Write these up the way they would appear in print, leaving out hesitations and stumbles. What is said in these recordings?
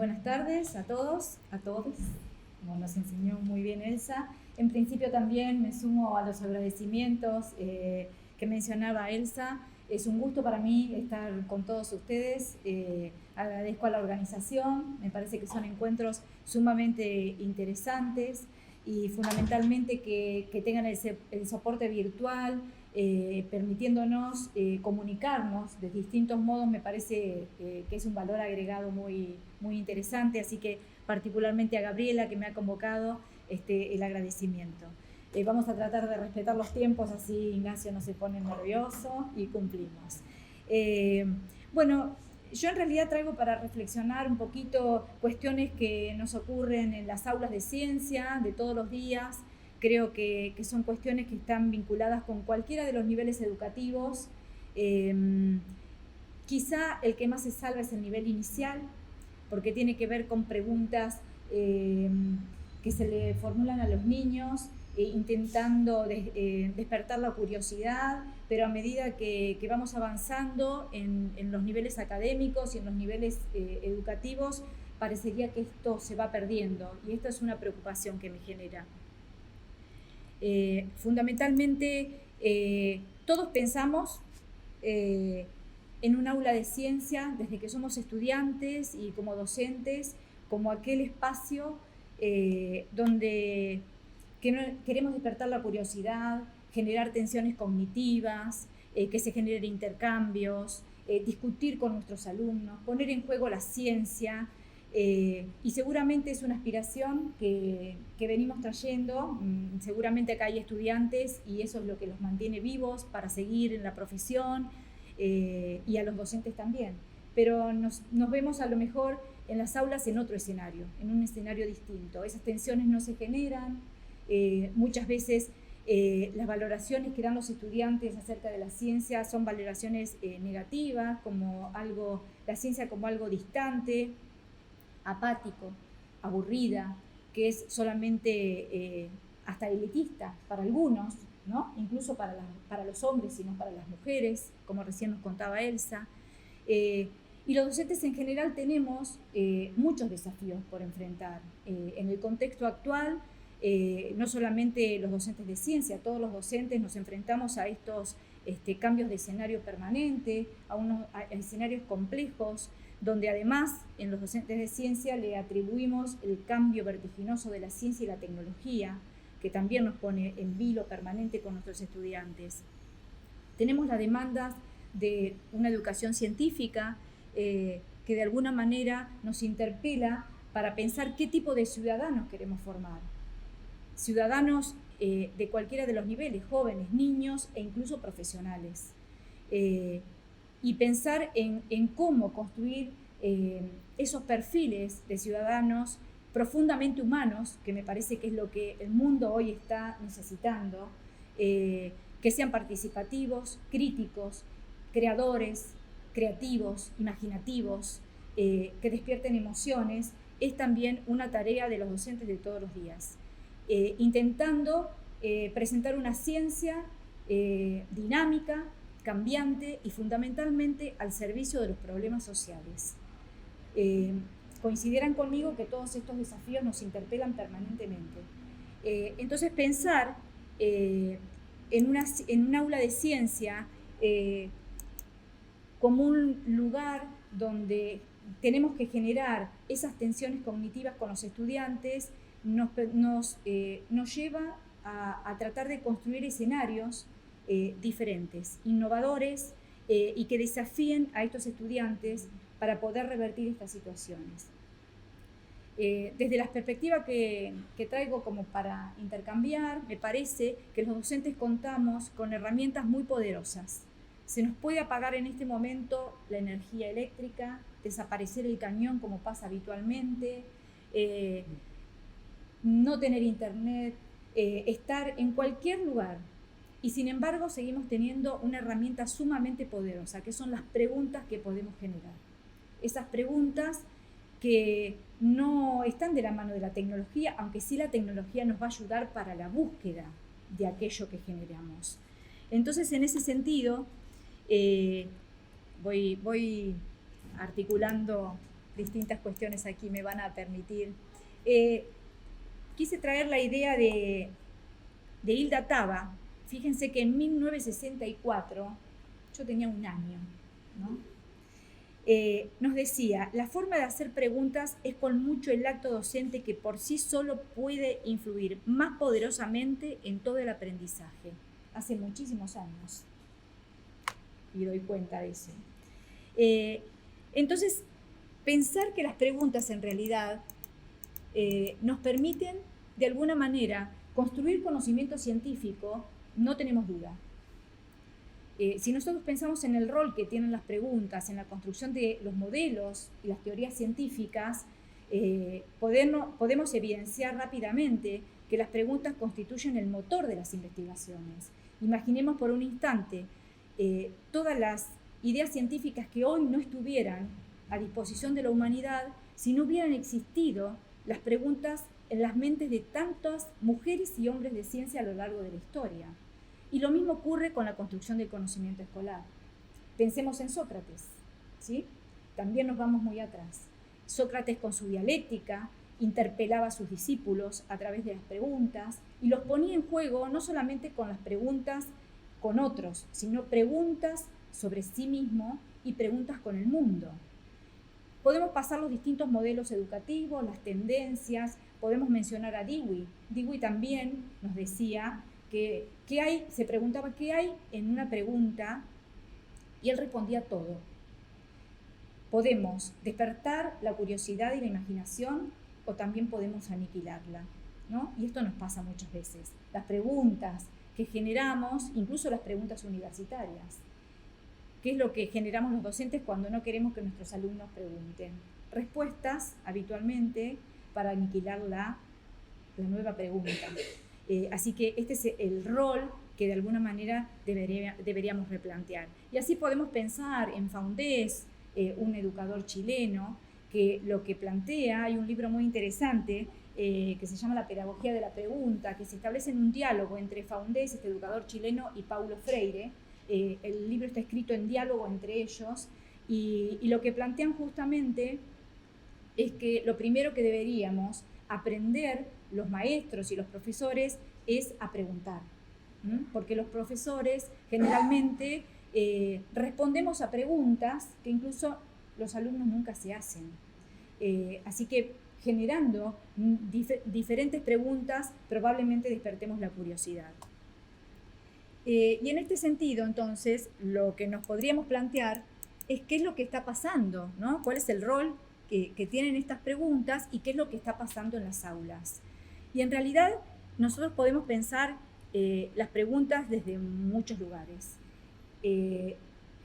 Buenas tardes a todos, a todos, como nos enseñó muy bien Elsa. En principio también me sumo a los agradecimientos que mencionaba Elsa. Es un gusto para mí estar con todos ustedes. Agradezco a la organización, me parece que son encuentros sumamente interesantes y fundamentalmente que tengan el soporte virtual, permitiéndonos comunicarnos de distintos modos. Me parece que es un valor agregado muy interesante, así que particularmente a Gabriela, que me ha convocado, el agradecimiento. Vamos a tratar de respetar los tiempos, así Ignacio no se pone nervioso y cumplimos. Bueno, yo en realidad traigo para reflexionar un poquito cuestiones que nos ocurren en las aulas de ciencia de todos los días. Creo que son cuestiones que están vinculadas con cualquiera de los niveles educativos. Quizá el que más se salva es el nivel inicial, porque tiene que ver con preguntas que se le formulan a los niños, intentando despertar la curiosidad, pero a medida que vamos avanzando en los niveles académicos y en los niveles educativos, parecería que esto se va perdiendo, y esta es una preocupación que me genera. Fundamentalmente, todos pensamos en un aula de ciencia desde que somos estudiantes y como docentes, como aquel espacio donde queremos despertar la curiosidad, generar tensiones cognitivas, que se generen intercambios, discutir con nuestros alumnos, poner en juego la ciencia, y seguramente es una aspiración que venimos trayendo. Seguramente acá hay estudiantes y eso es lo que los mantiene vivos para seguir en la profesión, y a los docentes también. Pero nos vemos a lo mejor en las aulas en otro escenario, en un escenario distinto. Esas tensiones no se generan. Muchas veces las valoraciones que dan los estudiantes acerca de la ciencia son valoraciones negativas, como la ciencia como algo distante, apático, aburrida, que es solamente hasta elitista para algunos, ¿no? Incluso para los hombres y no para las mujeres, como recién nos contaba Elsa. Y los docentes en general tenemos muchos desafíos por enfrentar. En el contexto actual, no solamente los docentes de ciencia, todos los docentes nos enfrentamos a estos cambios de escenario permanente, a escenarios complejos, donde además en los docentes de ciencia le atribuimos el cambio vertiginoso de la ciencia y la tecnología, que también nos pone en vilo permanente con nuestros estudiantes. Tenemos las demandas de una educación científica que de alguna manera nos interpela para pensar qué tipo de ciudadanos queremos formar. Ciudadanos de cualquiera de los niveles, jóvenes, niños e incluso profesionales. Y pensar en cómo construir esos perfiles de ciudadanos profundamente humanos, que me parece que es lo que el mundo hoy está necesitando, que sean participativos, críticos, creadores, creativos, imaginativos, que despierten emociones. Es también una tarea de los docentes de todos los días, intentando presentar una ciencia dinámica, cambiante y fundamentalmente al servicio de los problemas sociales. Coincidirán conmigo que todos estos desafíos nos interpelan permanentemente. Entonces pensar en un aula de ciencia como un lugar donde tenemos que generar esas tensiones cognitivas con los estudiantes nos lleva a tratar de construir escenarios diferentes, innovadores, y que desafíen a estos estudiantes para poder revertir estas situaciones. Desde la perspectiva que traigo como para intercambiar, me parece que los docentes contamos con herramientas muy poderosas. Se nos puede apagar en este momento la energía eléctrica, desaparecer el cañón como pasa habitualmente, no tener internet, estar en cualquier lugar. Y sin embargo seguimos teniendo una herramienta sumamente poderosa, que son las preguntas que podemos generar. Esas preguntas que no están de la mano de la tecnología, aunque sí la tecnología nos va a ayudar para la búsqueda de aquello que generamos. Entonces, en ese sentido, voy articulando distintas cuestiones aquí me van a permitir. Quise traer la idea de Hilda Taba. Fíjense que en 1964, yo tenía un año, ¿no? Nos decía, la forma de hacer preguntas es con mucho el acto docente que por sí solo puede influir más poderosamente en todo el aprendizaje. Hace muchísimos años, y doy cuenta de eso. Entonces, pensar que las preguntas en realidad nos permiten, de alguna manera, construir conocimiento científico, no tenemos duda. Si nosotros pensamos en el rol que tienen las preguntas en la construcción de los modelos y las teorías científicas, podemos evidenciar rápidamente que las preguntas constituyen el motor de las investigaciones. Imaginemos por un instante todas las ideas científicas que hoy no estuvieran a disposición de la humanidad si no hubieran existido las preguntas en las mentes de tantas mujeres y hombres de ciencia a lo largo de la historia. Y lo mismo ocurre con la construcción del conocimiento escolar. Pensemos en Sócrates, ¿sí? También nos vamos muy atrás. Sócrates, con su dialéctica, interpelaba a sus discípulos a través de las preguntas y los ponía en juego no solamente con las preguntas con otros, sino preguntas sobre sí mismo y preguntas con el mundo. Podemos pasar los distintos modelos educativos, las tendencias, podemos mencionar a Dewey. Dewey también nos decía que se preguntaba qué hay en una pregunta y él respondía todo. Podemos despertar la curiosidad y la imaginación o también podemos aniquilarla, ¿no? Y esto nos pasa muchas veces. Las preguntas que generamos, incluso las preguntas universitarias. ¿Qué es lo que generamos los docentes cuando no queremos que nuestros alumnos pregunten? Respuestas, habitualmente, para aniquilar la nueva pregunta. Así que este es el rol que de alguna manera deberíamos replantear. Y así podemos pensar en Faundés, un educador chileno, que lo que plantea, hay un libro muy interesante que se llama La pedagogía de la pregunta, que se establece en un diálogo entre Faundés, este educador chileno, y Paulo Freire. El libro está escrito en diálogo entre ellos y lo que plantean justamente es que lo primero que deberíamos aprender los maestros y los profesores es a preguntar, porque los profesores generalmente respondemos a preguntas que incluso los alumnos nunca se hacen. Así que generando diferentes preguntas probablemente despertemos la curiosidad. Y en este sentido, entonces, lo que nos podríamos plantear es qué es lo que está pasando, ¿no? ¿Cuál es el rol que tienen estas preguntas y qué es lo que está pasando en las aulas? Y en realidad, nosotros podemos pensar las preguntas desde muchos lugares.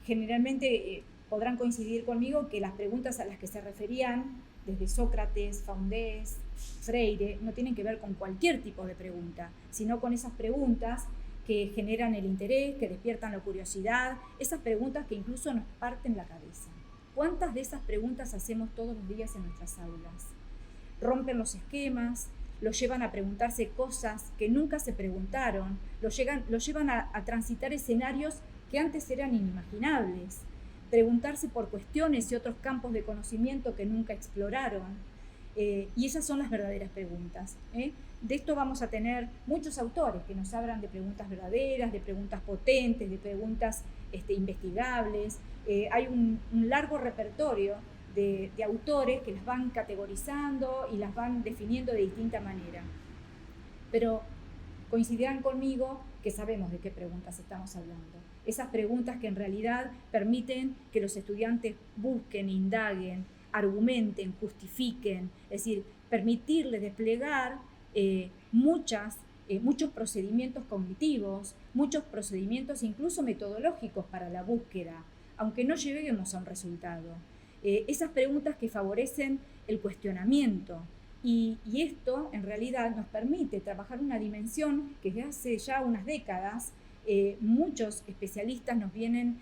Generalmente podrán coincidir conmigo que las preguntas a las que se referían desde Sócrates, Faundés, Freire, no tienen que ver con cualquier tipo de pregunta, sino con esas preguntas que generan el interés, que despiertan la curiosidad, esas preguntas que incluso nos parten la cabeza. ¿Cuántas de esas preguntas hacemos todos los días en nuestras aulas? Rompen los esquemas, los llevan a preguntarse cosas que nunca se preguntaron, los llevan a transitar escenarios que antes eran inimaginables, preguntarse por cuestiones y otros campos de conocimiento que nunca exploraron. Y esas son las verdaderas preguntas. De esto vamos a tener muchos autores que nos hablan de preguntas verdaderas, de preguntas potentes, de preguntas investigables. Hay un largo repertorio de autores que las van categorizando y las van definiendo de distinta manera. Pero coincidirán conmigo que sabemos de qué preguntas estamos hablando. Esas preguntas que en realidad permiten que los estudiantes busquen, indaguen, argumenten, justifiquen, es decir, permitirles desplegar muchos procedimientos cognitivos, muchos procedimientos incluso metodológicos para la búsqueda, aunque no lleguemos a un resultado. Esas preguntas que favorecen el cuestionamiento. Y esto en realidad nos permite trabajar una dimensión que desde hace ya unas décadas muchos especialistas nos vienen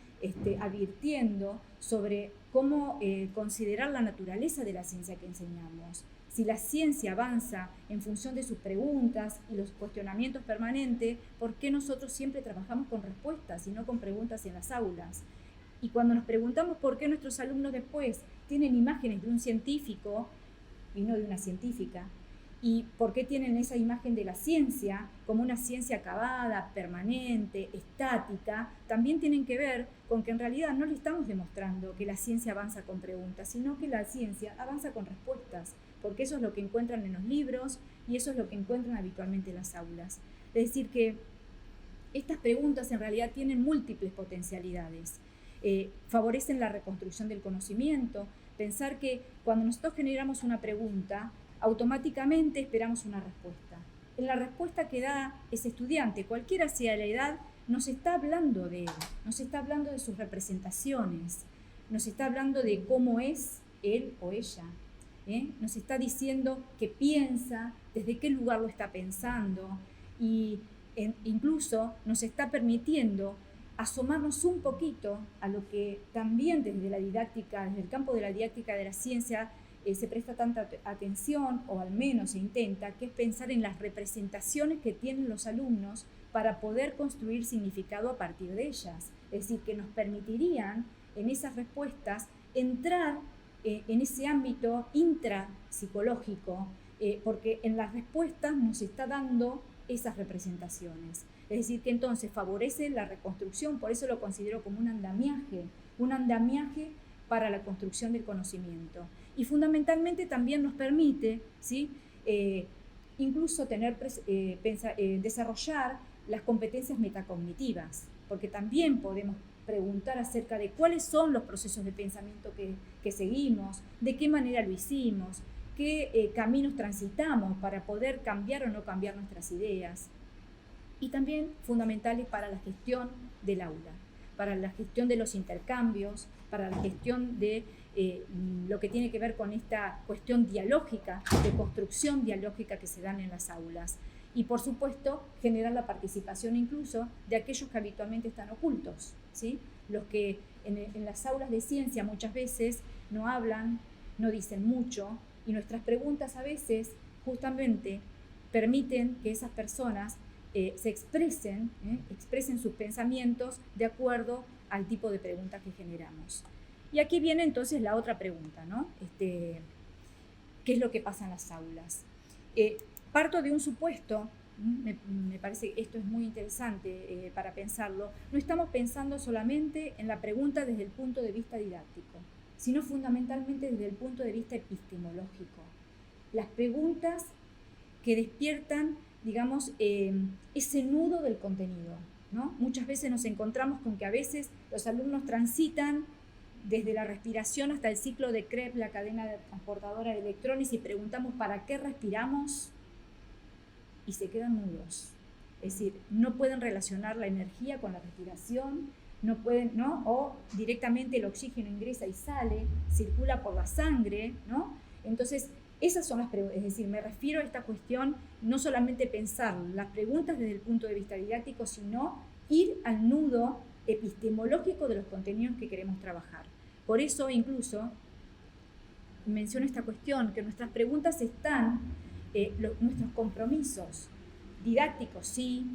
advirtiendo sobre cómo considerar la naturaleza de la ciencia que enseñamos. Si la ciencia avanza en función de sus preguntas y los cuestionamientos permanentes, ¿por qué nosotros siempre trabajamos con respuestas y no con preguntas en las aulas? Y cuando nos preguntamos por qué nuestros alumnos después tienen imágenes de un científico y no de una científica. ¿Y por qué tienen esa imagen de la ciencia como una ciencia acabada, permanente, estática? También tienen que ver con que en realidad no le estamos demostrando que la ciencia avanza con preguntas, sino que la ciencia avanza con respuestas, porque eso es lo que encuentran en los libros y eso es lo que encuentran habitualmente en las aulas. Es decir, que estas preguntas en realidad tienen múltiples potencialidades. Favorecen la reconstrucción del conocimiento. Pensar que cuando nosotros generamos una pregunta, automáticamente esperamos una respuesta. En la respuesta que da ese estudiante, cualquiera sea la edad, nos está hablando de él, nos está hablando de sus representaciones, nos está hablando de cómo es él o ella, nos está diciendo qué piensa, desde qué lugar lo está pensando, y incluso nos está permitiendo asomarnos un poquito a lo que también desde la didáctica, desde el campo de la didáctica de la ciencia, se presta tanta atención, o al menos se intenta, que es pensar en las representaciones que tienen los alumnos para poder construir significado a partir de ellas. Es decir, que nos permitirían en esas respuestas entrar en ese ámbito intrapsicológico, porque en las respuestas nos está dando esas representaciones. Es decir, que entonces favorece la reconstrucción, por eso lo considero como un andamiaje para la construcción del conocimiento. Y fundamentalmente también nos permite, ¿sí?, incluso desarrollar las competencias metacognitivas, porque también podemos preguntar acerca de cuáles son los procesos de pensamiento que seguimos, de qué manera lo hicimos, qué caminos transitamos para poder cambiar o no cambiar nuestras ideas. Y también fundamentales para la gestión del aula, para la gestión de los intercambios, para la gestión de lo que tiene que ver con esta cuestión dialógica, de construcción dialógica que se dan en las aulas. Y por supuesto, generar la participación incluso de aquellos que habitualmente están ocultos, ¿sí? Los que en las aulas de ciencia muchas veces no hablan, no dicen mucho, y nuestras preguntas a veces justamente permiten que esas personas se expresen sus pensamientos de acuerdo al tipo de preguntas que generamos. Y aquí viene entonces la otra pregunta, ¿no? ¿Qué es lo que pasa en las aulas? Parto de un supuesto, me parece que esto es muy interesante para pensarlo. No estamos pensando solamente en la pregunta desde el punto de vista didáctico, sino fundamentalmente desde el punto de vista epistemológico. Las preguntas que despiertan, digamos, ese nudo del contenido, ¿no? Muchas veces nos encontramos con que a veces los alumnos transitan desde la respiración hasta el ciclo de Krebs, la cadena transportadora de electrones, y preguntamos ¿para qué respiramos? Y se quedan nudos. Es decir, no pueden relacionar la energía con la respiración, no pueden, ¿no? O directamente el oxígeno ingresa y sale, circula por la sangre, ¿no? Entonces, esas son las preguntas, es decir, me refiero a esta cuestión, no solamente pensar las preguntas desde el punto de vista didáctico, sino ir al nudo epistemológico de los contenidos que queremos trabajar. Por eso incluso menciono esta cuestión, que nuestras preguntas están, nuestros compromisos didácticos, sí,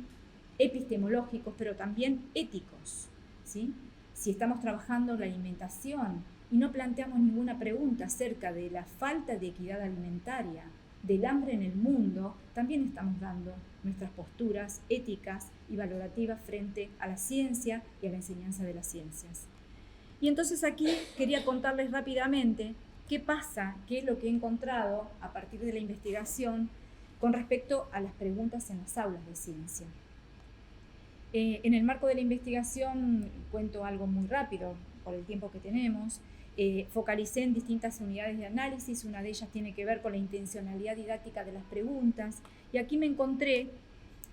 epistemológicos, pero también éticos, ¿sí? Si estamos trabajando la alimentación y no planteamos ninguna pregunta acerca de la falta de equidad alimentaria, del hambre en el mundo, también estamos dando nuestras posturas éticas y valorativas frente a la ciencia y a la enseñanza de las ciencias. Y entonces aquí quería contarles rápidamente qué pasa, qué es lo que he encontrado a partir de la investigación con respecto a las preguntas en las aulas de ciencia. En el marco de la investigación, cuento algo muy rápido por el tiempo que tenemos, focalicé en distintas unidades de análisis. Una de ellas tiene que ver con la intencionalidad didáctica de las preguntas, y aquí me encontré,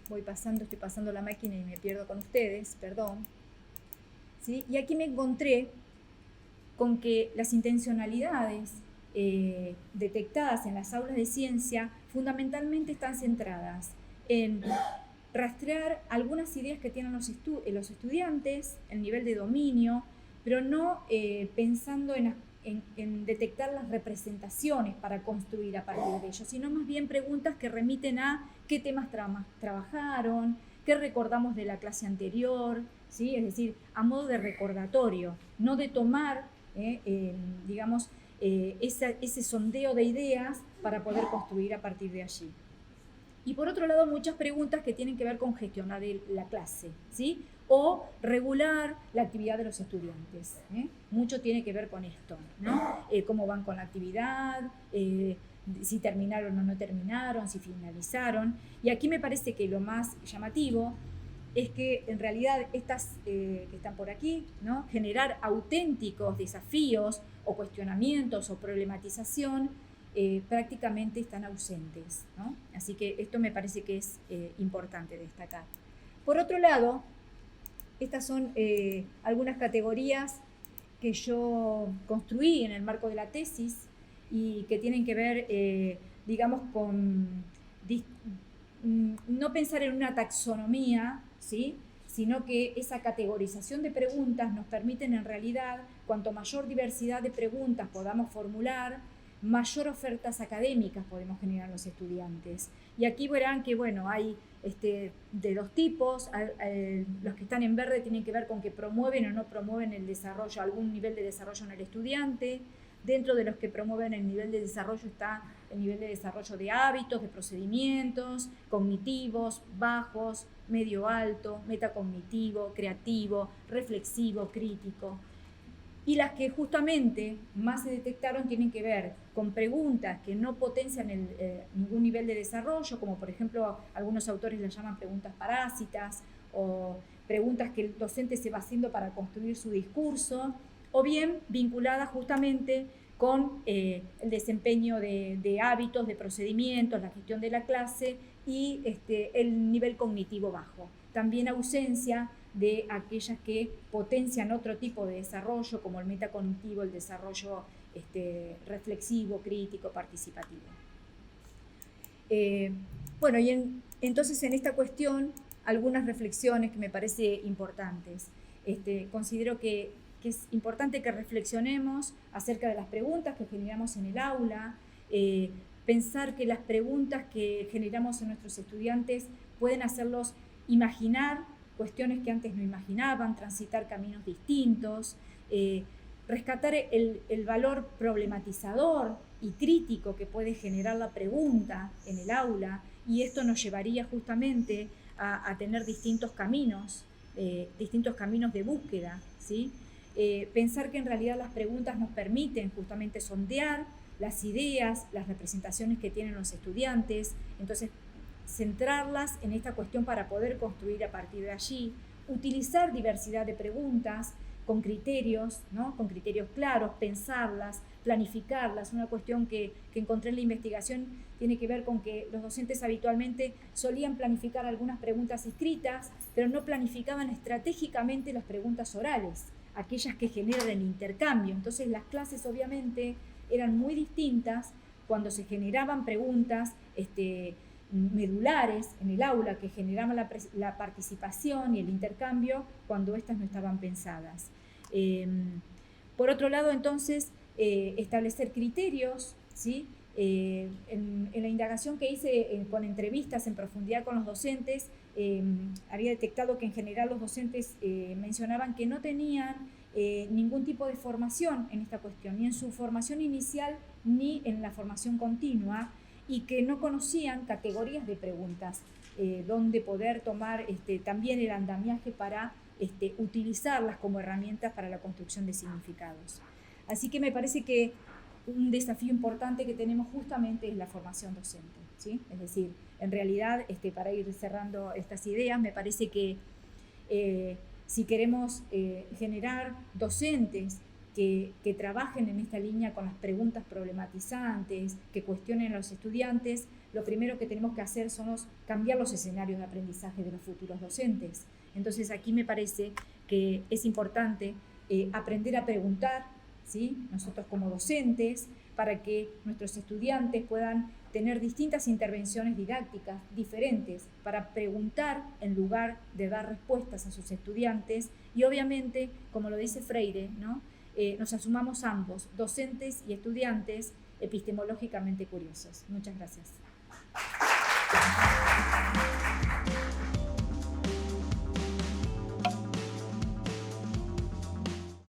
estoy pasando la máquina y me pierdo con ustedes, perdón, ¿sí? Y aquí me encontré con que las intencionalidades detectadas en las aulas de ciencia fundamentalmente están centradas en rastrear algunas ideas que tienen los estudiantes, el nivel de dominio, pero no pensando en detectar las representaciones para construir a partir de ellos, sino más bien preguntas que remiten a qué temas trabajaron, qué recordamos de la clase anterior, ¿sí? Es decir, a modo de recordatorio, no de tomar, digamos, ese sondeo de ideas para poder construir a partir de allí. Y por otro lado, muchas preguntas que tienen que ver con gestionar la clase, ¿sí? O regular la actividad de los estudiantes. Mucho tiene que ver con esto, ¿no? Cómo van con la actividad, si terminaron o no terminaron, si finalizaron. Y aquí me parece que lo más llamativo es que en realidad estas que están por aquí, ¿no? Generar auténticos desafíos o cuestionamientos o problematización prácticamente están ausentes, ¿no? Así que esto me parece que es importante destacar. Por otro lado, estas son algunas categorías que yo construí en el marco de la tesis y que tienen que ver, digamos, con no pensar en una taxonomía, ¿sí? Sino que esa categorización de preguntas nos permiten en realidad, cuanto mayor diversidad de preguntas podamos formular, mayor ofertas académicas podemos generar los estudiantes. Y aquí verán que, bueno, hay de dos tipos. Los que están en verde tienen que ver con que promueven o no promueven el desarrollo, algún nivel de desarrollo en el estudiante. Dentro de los que promueven el nivel de desarrollo está el nivel de desarrollo de hábitos, de procedimientos, cognitivos, bajos, medio alto, metacognitivo, creativo, reflexivo, crítico. Y las que justamente más se detectaron tienen que ver con preguntas que no potencian ningún nivel de desarrollo, como por ejemplo algunos autores las llaman preguntas parásitas, o preguntas que el docente se va haciendo para construir su discurso, o bien vinculadas justamente con el desempeño de hábitos, de procedimientos, la gestión de la clase y el nivel cognitivo bajo. También ausencia de aquellas que potencian otro tipo de desarrollo, como el metacognitivo, el desarrollo reflexivo, crítico, participativo. Bueno, y entonces en esta cuestión, algunas reflexiones que me parecen importantes. Considero que es importante que reflexionemos acerca de las preguntas que generamos en el aula, pensar que las preguntas que generamos en nuestros estudiantes pueden hacerlos imaginar cuestiones que antes no imaginaban, transitar caminos distintos, rescatar el valor problematizador y crítico que puede generar la pregunta en el aula, y esto nos llevaría justamente a tener distintos caminos de búsqueda, ¿sí? Pensar que en realidad las preguntas nos permiten justamente sondear las ideas, las representaciones que tienen los estudiantes, entonces centrarlas en esta cuestión para poder construir a partir de allí, utilizar diversidad de preguntas con criterios, ¿no? Con criterios claros, pensarlas, planificarlas. Una cuestión que encontré en la investigación tiene que ver con que los docentes habitualmente solían planificar algunas preguntas escritas, pero no planificaban estratégicamente las preguntas orales, aquellas que generan el intercambio. Entonces las clases obviamente eran muy distintas cuando se generaban preguntas medulares en el aula que generaban la participación y el intercambio cuando estas no estaban pensadas. Por otro lado, entonces, establecer criterios, ¿sí? En la indagación que hice con entrevistas en profundidad con los docentes, había detectado que en general los docentes mencionaban que no tenían ningún tipo de formación en esta cuestión, ni en su formación inicial ni en la formación continua, y que no conocían categorías de preguntas donde poder tomar también el andamiaje para utilizarlas como herramientas para la construcción de significados. Así que me parece que un desafío importante que tenemos justamente es la formación docente, ¿sí? Es decir, en realidad, para ir cerrando estas ideas, me parece que si queremos generar docentes que trabajen en esta línea con las preguntas problematizantes, que cuestionen a los estudiantes, lo primero que tenemos que hacer son cambiar los escenarios de aprendizaje de los futuros docentes. Entonces aquí me parece que es importante aprender a preguntar, ¿sí? Nosotros como docentes, para que nuestros estudiantes puedan tener distintas intervenciones didácticas diferentes para preguntar en lugar de dar respuestas a sus estudiantes, y obviamente, como lo dice Freire, ¿no? Nos asumamos ambos, docentes y estudiantes, epistemológicamente curiosos. Muchas gracias.